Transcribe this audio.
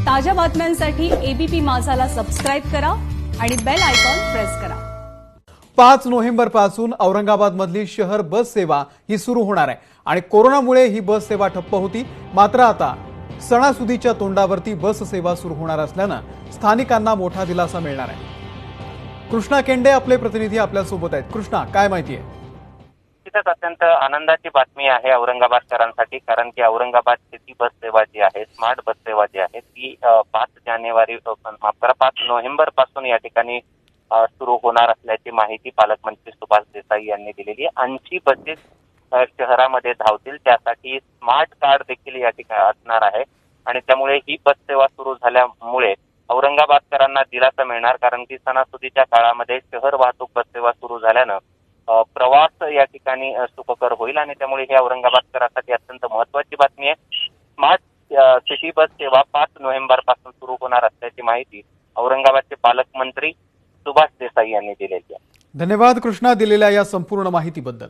ताज्या बातम्यांसाठी ABP माझाला subscribe करा आणि बेल आयकॉन प्रेस करा। 5 नोव्हेंबरपासून औरंगाबादमधली शहर बस सेवा ही सुरू होणार आहे आणि कोरोनामुळे ही बस सेवा ठप्प होती। मात्र आता सणासुदीच्या तोंडावरती बस सेवा सुरू होणार असल्यानं स्थानिकांना मोठा दिलासा मिळणार आहे। कृष्णा केंडे आपले प्रतिनिधी आपल्या सोबत आहेत। कृष्णा, काय माहिती आहे? निश्चितच अत्यंत आनंदाची बातमी आहे औरंगाबादकरांसाठी, कारण की औरंगाबाद सिटी बस सेवा जी आहे, स्मार्ट बस सेवा जी आहे ती 5 नोव्हेंबर पासून या ठिकाणी सुरू होणार असल्याची माहिती पालकमंत्री सुभाष देसाई यांनी दिलेली आहे। 80 बसेस शहरामध्ये धावतील, त्यासाठी स्मार्ट कार्ड देखील या ठिकाणी असणार आहे आणि त्यामुळे ही बस सेवा सुरू झाल्यामुळे औरंगाबादकरांना दिलासा मिळणार, कारण की सणासुदीच्या काळामध्ये शहर वाहतूक बस सेवा सुरू झाल्यानं प्रवास या ठिकाणी सुखकर होईल आणि त्यामुळे ही औरंगाबादकरांसाठी अत्यंत महत्त्वाची बातमी आहे। स्मार्ट सिटी बस सेवा 5 नोव्हेंबर पासून सुरू होणार असल्याची माहिती औरंगाबादचे पालकमंत्री सुभाष देसाई यांनी दिलेली आहे। धन्यवाद कृष्णा, दिलेल्या या संपूर्ण माहितीबद्दल।